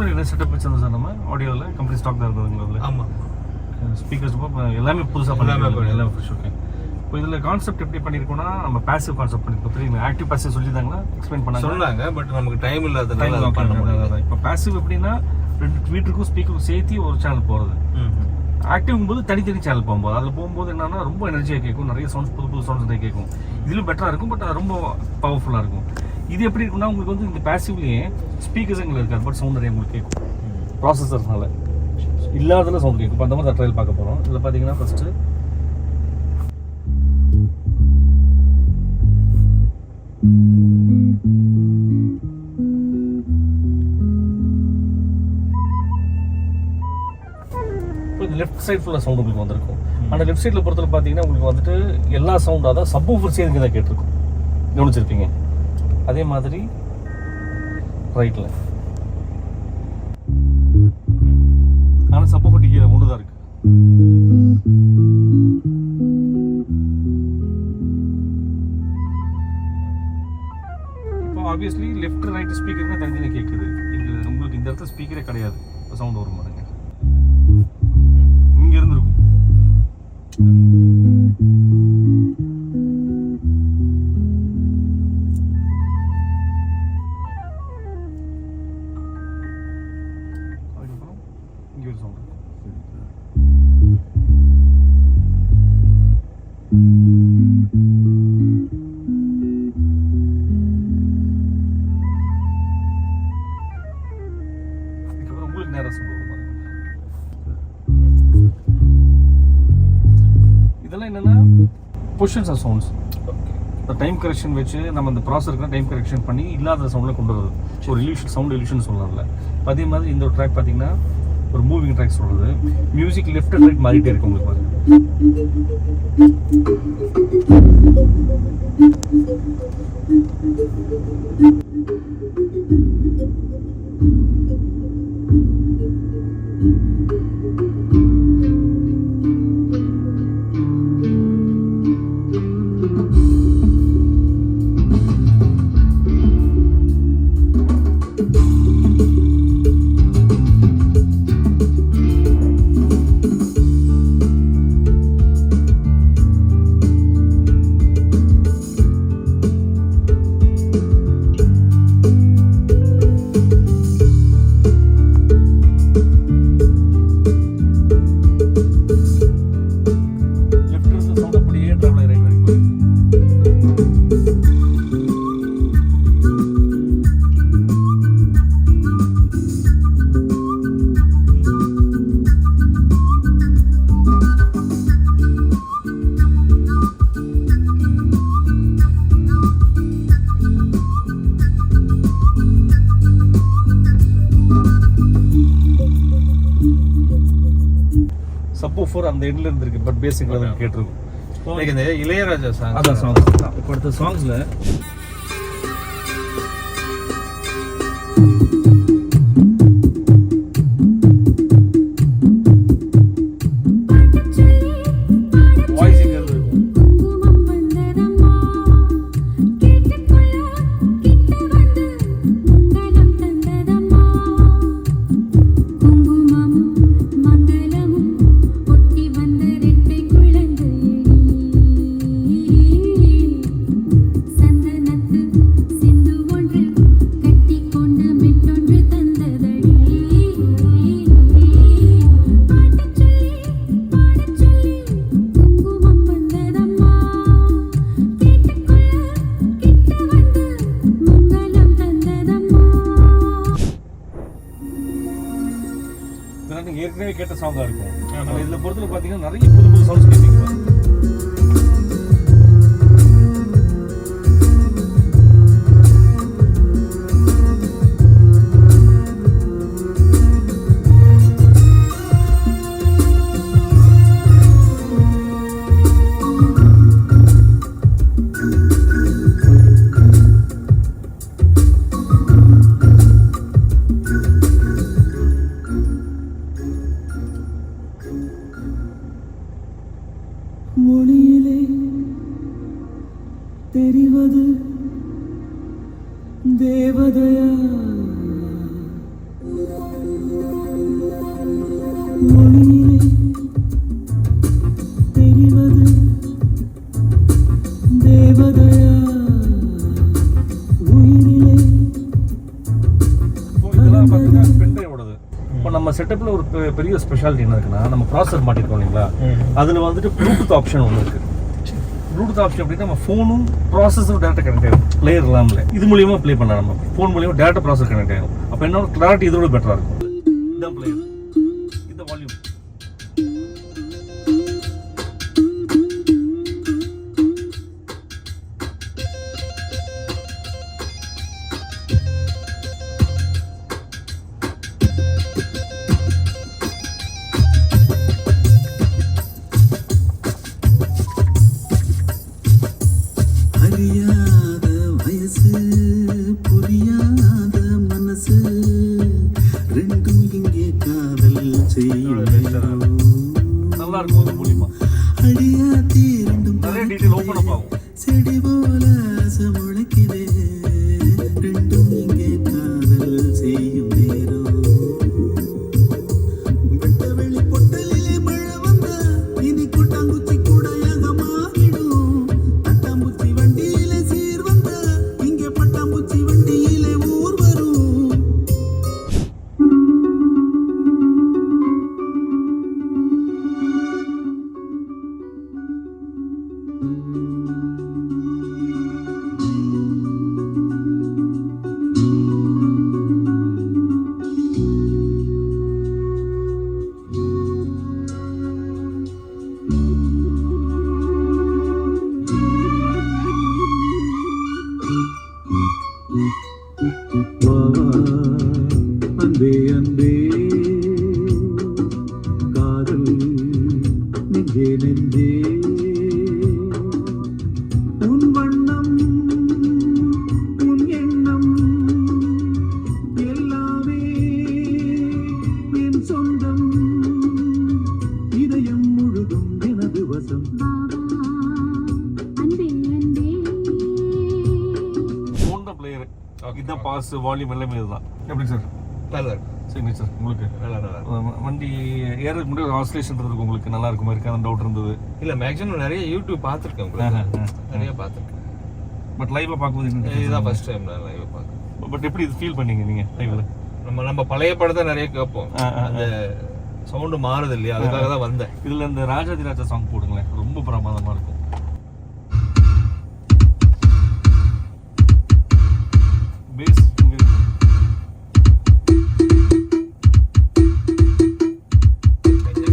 மாதிரி என்ன செட்டப் வச்சிருந்தோம் சார் நம்ம ஆடியோவில் கம்பெனி ஸ்டாக் தான் இருந்ததுங்களா அதில்? ஆமாம். ஸ்பீக்கர்ஸ் எல்லாமே புதுசாக பண்ணிருக்கோம். எல்லாமே ஃப்ரெஷ். ஓகே. இப்போ இதில் கான்செப்ட் எப்படி பண்ணியிருக்கோம்னா நம்ம பேசிவ் கான்செப்ட் பண்ணியிருக்கோம். தெரியுங்க, ஆக்டிவ் பேசிவ் சொல்லியிருந்தாங்களா, எக்ஸ்பிளைன் சொன்னாங்க. பட் நமக்கு டைம் இல்லாதனால பண்ண முடியாது. இப்போ பேசிவ் எப்படின்னா 2 மீட்டருக்கும் ஸ்பீக்கருக்கும் சேர்த்து ஒரு சேனல் போகிறது. ஆக்டிவ் போது தனித்தனி சேனல் போகும்போது அதில் போகும்போது என்னன்னா ரொம்ப எனர்ஜியாக கேட்கும், நிறைய சவுண்ட்ஸ் புது சவுண்ட்ஸ் நிறைய கேட்கும். இதிலும் பெட்டராக இருக்கும், பட் அது ரொம்ப பவர்ஃபுல்லாக இருக்கும். இது எப்படி இருக்குன்னா உங்களுக்கு வந்து இந்த பேசிவ்லேயே ஸ்பீக்கர்ஸ் எங்களுக்கு இருக்காது, பட் சவுண்ட் நிறைய உங்களுக்கு கேட்கும். ப்ராசஸர்னால இல்லாததில் சவுண்ட் கேட்கும். இப்போ அந்த மாதிரி ட்ரையல் பார்க்க போகிறோம். இதில் பார்த்தீங்கன்னா ஃபஸ்ட்டு லெஃப்ட் சைட் ஃபுல்லாக சவுண்ட் உங்களுக்கு வந்திருக்கும். ஆனால் லெஃப்ட் சைடில் பொறுத்தவரை பார்த்தீங்கன்னா உங்களுக்கு வந்துட்டு எல்லா சவுண்டும் அதாவது சப்வூஃபர் சேர்ந்து தான் கேட்டிருக்கும், கவனிச்சிருப்பீங்க. அதே மாதிரி ரைட்டில் ஆனால் சப்வூஃபர் டிக்கி ஒன்று தான் இருக்குது. இப்போ ஆப்வியஸ்லி லெஃப்ட் ரைட் ஸ்பீக்கருங்க தனித்தனி கேட்குது. இங்கே உங்களுக்கு இந்த இடத்துல ஸ்பீக்கரே கிடையாது. இப்போ சவுண்ட் வரும் பாருங்க, இங்கே இருந்துருக்கும். அதுக்கப்புறம் இங்கே ஒரு சவுண்ட் இருக்கும். அதுக்கப்புறம் உங்களுக்கு நேரம் சவுண்ட் வரும் பாருங்க. இதெல்லாம் என்னன்னா பொசிஷன்ஸ் ஆஃப் சவுண்ட்ஸ். இந்த டைம் கரெக்ஷன் வச்சு நம்ம இந்த ப்ராசஸருக்கு டைம் கரெக்ஷன் பண்ணி இல்லாத சவுண்டில் கொண்டு வருது. ஒரு இல்யூஷன் சவுண்ட் இல்யூஷன் சொல்லலாம்ல. அதே மாதிரி இந்த ஒரு ட்ராக் பார்த்தீங்கன்னா ஒரு மூவிங் ட்ராக் சொல்கிறது. மியூசிக் லெஃப்ட் அண்ட் ரைட் மாறிட்டே இருக்கு உங்களுக்கு பாருங்க. சப்வூஃபர் அந்த எண்ட்ல இருந்திருக்கு, பட் பேசிக்ல தான் கேட்டிருக்கும். இந்த இளையராஜா சாங், அதான் சாங். இப்போ அடுத்த சாங்ஸ்ல ஏற்கனவே கேட்ட சாங்காக இருக்கும். ஆனால் இதில் பொறுத்தவரை பார்த்தீங்கன்னா நிறைய புது புது சவுண்ட்ஸ் கேட்பீங்க. இதெல்லாம் பார்த்தீங்கன்னா பென்ட்ரைவோடது. இப்போ நம்ம செட்டப்பில் ஒரு பெரிய ஸ்பெஷாலிட்டி என்ன இருக்குன்னா, நம்ம ப்ராசஸர் மாட்டிருக்கோம் இல்லைங்களா, அதில் வந்துட்டு ப்ளூடூத் ஆப்ஷன் ஒன்று இருக்குது. ப்ளூடூத் ஆப்ஷன் அப்படின்னா நம்ம ஃபோனும் ப்ராசஸரும் டேரக்டாக கனெக்ட் ஆகும். பிளேயர் இல்லாமல் இது மூலியமாக ப்ளே பண்ணலாம். நம்ம ஃபோன் மூலியமாக டேரக்டாக ப்ராசஸர் கனெக்ட் ஆகும். அப்போ என்னோட கிளாரிட்டி இதோட பெட்டராக இருக்கும். இதுதான் பிளேயர், இந்த வால்யூம். நல்லா இருக்கும். அது மூலியமா நிறைய டீட்டெயில் ஓப்பன் அப் ஆகும். செடி போல முளைக்குதே ரெண்டும் இங்கே காதல் செய்யும் நேரம் வெட்ட வெளி பொட்டலிலே மழை வந்தா இனி கொட்டாங்குச்சி கூடையாக மாறிடும். பட்டாம்பூச்சி வண்டியிலே சீர் வந்தா இங்கே பட்டாம்பூச்சி வண்டியிலே ஊர் வரும். அன்பே அன்பே காதல் நெஞ்சே நெஞ்சே உன் வண்ணம் உன் எண்ணம் எல்லாமே என் சொந்தம் இதயம் முழுதும் எனது வசம். ஃபோன் தான் பிளேயர், இதுதான் பாஸ், வால்யூம் எல்லாமே இதுதான். எப்படி சார்? நல்லா இருக்கு. சரிங்க சார். உங்களுக்கு நல்லா வண்டி ஏறதுக்கு முன்னாடி ஒரு ஆசிலேஷன் இருக்கு, உங்களுக்கு நல்லா இருக்குமா இருக்கு அந்த டவுட் இருந்தது. இல்ல மேக்ஸிமம் நிறைய யூடியூப் பார்த்துருக்கேன், உங்களுக்கு நிறைய பார்த்துருக்கேன். பட் லைவ்ல பார்க்கும்போது இதுதான் ஃபர்ஸ்ட் டைம் நான் லைவ் பார்க்குறேன். பட் எப்படி இது ஃபீல் பண்ணீங்க நீங்க லைவ்ல? நம்ம பழைய படத்தை நிறைய கேட்போம், அந்த சவுண்டு மாறுது இல்லையா, அதுக்காக தான் வந்தேன். இதுல இந்த ராஜாதிராஜா சாங் போடுங்களேன், ரொம்ப பிரமாதமா இருக்கும். பேஸ்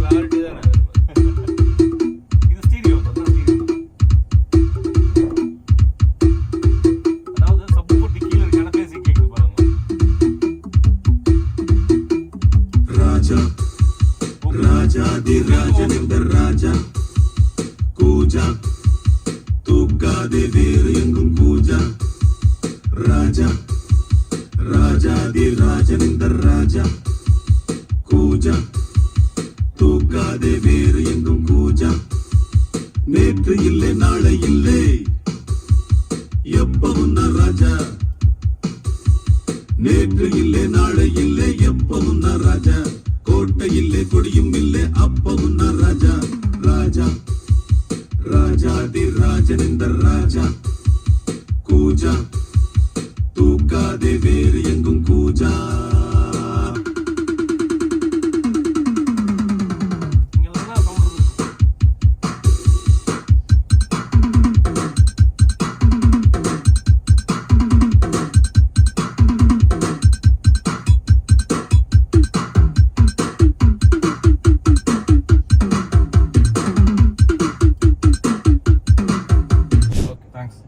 கிளாரிட்டி தான் இது ஸ்டீரியோ, அதாவது சப் போட்டு கீழே இருக்கான பேசி கேக்குது பாருங்க. ராஜா ராஜாதி ராஜனிந்த ராஜா கூஜா தூக்காதே வேறு எங்கும் பூஜா. ராஜா ராஜாதி ராஜனிந்த ராஜா கூஜா தூக்காதே வேறு எங்கும் பூஜா. நேற்று இல்லை நாளை இல்லை எப்பவும் நான் ராஜா. நேற்று இல்லை நாளை இல்லை எப்பவும் நான் ராஜா. கோட்டை இல்லை கொடியும் இல்லை அப்பவும் நான் ராஜா. ராஜா ராஜாதி ராஜனிந்த ராஜா கூஜா தூக்காதே வேறு எங்கும் கூஜா. இங்க நல்லா சவுண்ட் இருக்கு.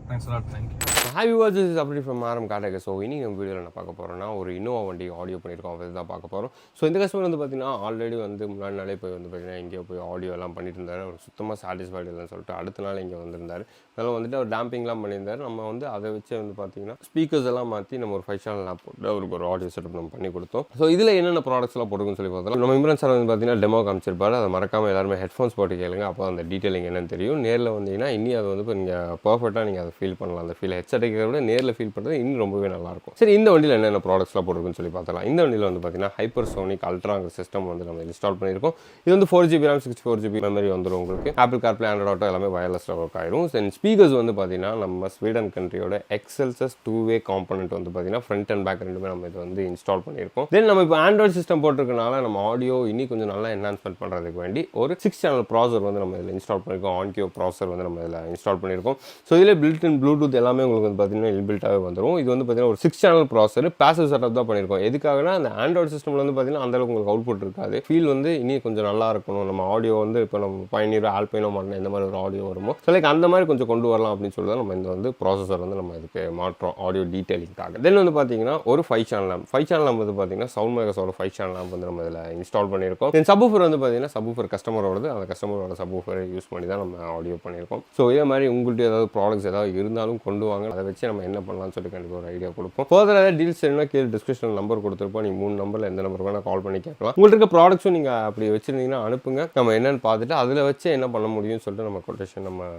Thanks a lot. Thank you. Hi viewers, this is update from ஆரம் காட்டக. ஸோ இன்னைக்கு நம்ம வீடியோவில் என்ன பார்க்க போகிறோம்னா, ஒரு இன்னோவா வண்டி ஆடியோ பண்ணியிருக்கோம், அதை தான் பார்க்க போகிறோம். ஸோ இந்த கஸ்டமர் வந்து பார்த்தீங்கன்னா ஆல்ரெடி வந்து முன்னாடி நாளே போய் வந்து பார்த்தீங்கன்னா எங்கேயோ போய் ஆடியோ எல்லாம் பண்ணிட்டு இருந்தார். அவர் சுத்தமாக சாட்டிஸ்ஃபைடு இல்லைன்னு சொல்லிட்டு அடுத்த நாள் இங்கே வந்திருந்தார். அதெல்லாம் வந்துட்டு அவர் டேம்பிங்லாம் பண்ணியிருந்தார். நம்ம வந்து அதை வச்சு வந்து பார்த்தீங்கன்னா ஸ்பீக்கர்ஸ் எல்லாம் மாற்றி நம்ம ஒரு 5 சேனல் ஆப் போட்டு அவருக்கு ஒரு ஆடியோ செட்டப் நம்ம பண்ணி கொடுத்தோம். ஸோ இதில் என்னென்ன ப்ராடக்ட்ஸ்லாம் போட்டுக்குன்னு சொல்லி பார்த்தோம். நம்ம இம்ரான் சார் வந்து பார்த்தீங்கன்னா டெமோ காமிச்சிருப்பாரு. அதை மறக்காமல் எல்லாருமே ஹெட்ஃபோன்ஸ் போட்டு கேளுங்க, அப்போ அந்த டீட்டெயிலிங் என்னன்னு தெரியும். நேரில் வந்தீங்கன்னா இன்னும் அதை வந்து இப்போ நீங்கள் பர்ஃபெக்டாக நீங்கள் அதை ஃபீல் பண்ணலாம். அந்த ஃபீல் ஹெட்செட் விட நேரில் ஃபீல் பண்ணுறது இன்னும் ரொம்பவே நல்லாயிருக்கும். சரி, இந்த வண்டியில் என்னென்ன ப்ராடக்ட்ஸ்லாம் போட்டிருக்குன்னு சொல்லி பார்த்தலாம். இந்த வண்டியில் வந்து பார்த்தீங்கன்னா ஹைப்பர்சோனிக் அல்ட்ராங்கிற சிஸ்டம் வந்து நம்ம இன்ஸ்டால் பண்ணியிருக்கோம். இது வந்து 4GB RAM 64GB மெமரி வந்துடும் உங்களுக்கு. ஆப்பிள் கார்ப்ளே, ஆண்ட்ராய்ட் ஆட்டோ எல்லாமே வயர்லெஸில் ஒர்க் ஆயிரும். தென் ஸ்பீக்கர்ஸ் வந்து பார்த்தீங்கன்னா நம்ம ஸ்வீடன் கண்ட்ரியோட எக்ஸல்சஸ் 2-way காம்பனன்ட் வந்து பார்த்தீங்கன்னா ஃப்ரண்ட் அண்ட் பேக் ரெண்டுமே நம்ம இது வந்து இன்ஸ்டால் பண்ணியிருக்கோம். தென் நம்ம இப்போ ஆண்ட்ராய்ட் சிஸ்டம் போட்டிருக்கனால நம்ம ஆடியோ இன்னி கொஞ்சம் நல்லா என்ஹான்ஸ்மெண்ட் பண்ணுறதுக்கு வேண்டி ஒரு 6 சேனல் ப்ராசர் வந்து நம்ம இதில் இன்ஸ்டால் பண்ணியிருக்கோம். ஆன்கியோ ப்ராசர் வந்து நம்ம இதில் இன்ஸ்டால் பண்ணியிருக்கோம். ஸோ இதில் பில்ட்-இன் ப்ளூடூத் எல்லாமே உங்களுக்கு வந்து பார்த்தீங்கன்னா இன்பில்ட்டாகவே வந்துடும். இது வந்து பார்த்தீங்கன்னா ஒரு 6 சேனல் ப்ராசர் பேசிவ் செட்டப் தான் பண்ணியிருக்கோம். எதுக்காகனா அந்த ஆண்ட்ராய்டு சிஸ்டமில் வந்து பார்த்தீங்கன்னா அந்தளவுக்கு உங்களுக்கு அவுட்புட் இருக்காது. ஃபீல் வந்து இனி கொஞ்சம் நல்லா இருக்கணும். நம்ம ஆடியோ வந்து இப்போ நம்ம பயணியோ ஆல்பைனோ மாட்டினா எந்த மாதிரி ஒரு ஆடியோ வருமோ ஸோ லைக் அந்த மாதிரி கொஞ்சம் கொண்டு வரலாம் அப்படின்னு சொல்லி தான் நம்ம இந்த வந்து ப்ராசஸர் வந்து நம்ம இதுக்கு மாற்றோம் ஆடியோ டீட்டெயிலிங்காக. தென் வந்து பார்த்தீங்கன்னா ஒரு 5 சேனல் லேம்ப். 5 சேனல் லேம்ப் வந்து பார்த்தீங்கன்னா சவுண்ட் மேக்கர்ஸோட 5 சேனல் லேம்ப் வந்து நம்ம இதில் இன்ஸ்டால் பண்ணியிருக்கோம். தென் சப்வூஃபர் வந்து பார்த்தீங்கன்னா சப்வூஃபர் கஸ்டமரோடது, அந்த கஸ்டமரோட சப்வூஃபரை யூஸ் பண்ணி தான் நம்ம ஆடியோ பண்ணியிருக்கோம். ஸோ இதே மாதிரி உங்கள்கிட்ட ஏதாவது ப்ராடக்ட்ஸ் ஏதாவது இருந்தாலும் கொண்டு வாங்க. அதை வச்சு நம்ம என்ன பண்ணலாம்னு சொல்லி கண்டிப்பாக ஒரு ஐடியா கொடுப்போம். ஃபர்தர் ஏதாவது டீல்ஸ் என்ன கீழே டிஸ்கிரிப்ஷன் நம்பர் கொடுத்துருப்போம். நீங்கள் 3 நம்பரில் எந்த நம்பர் வேணால் கால் பண்ணி கேட்கலாம். உங்களுக்கு இருக்க ப்ராடக்ட்ஸும் நீங்கள் அப்படி வச்சுருந்தீங்கன்னா அனுப்புங்க. நம்ம என்னென்னு பார்த்துட்டு அதில் வச்சு என்ன பண்ண முடியும்னு சொல்லிட்டு நம்ம கொட்டேஷன் நம்ம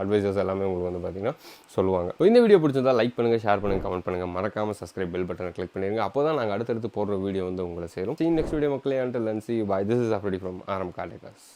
அட்வைசர்ஸ் எல்லாமே உங்களுக்கு வந்து பார்த்தீங்கன்னா சொல்லுவாங்க. இந்த வீடியோ பிடிச்சிருந்தா லைக் பண்ணுங்கள், ஷேர் பண்ணுங்கள், கமெண்ட் பண்ணுங்கள். மறக்காமல் சப்ஸ்கிரைப் பெல் பட்டனை கிளிக் பண்ணிடுங்க. அப்போ தான் நாங்கள் அடுத்தடுத்து போடுற வீடியோ வந்து உங்களை சேரும். நெக்ஸ்ட் வீடியோ மக்களே. until then see you. Bye. This is Afridi from RM Car Deckers.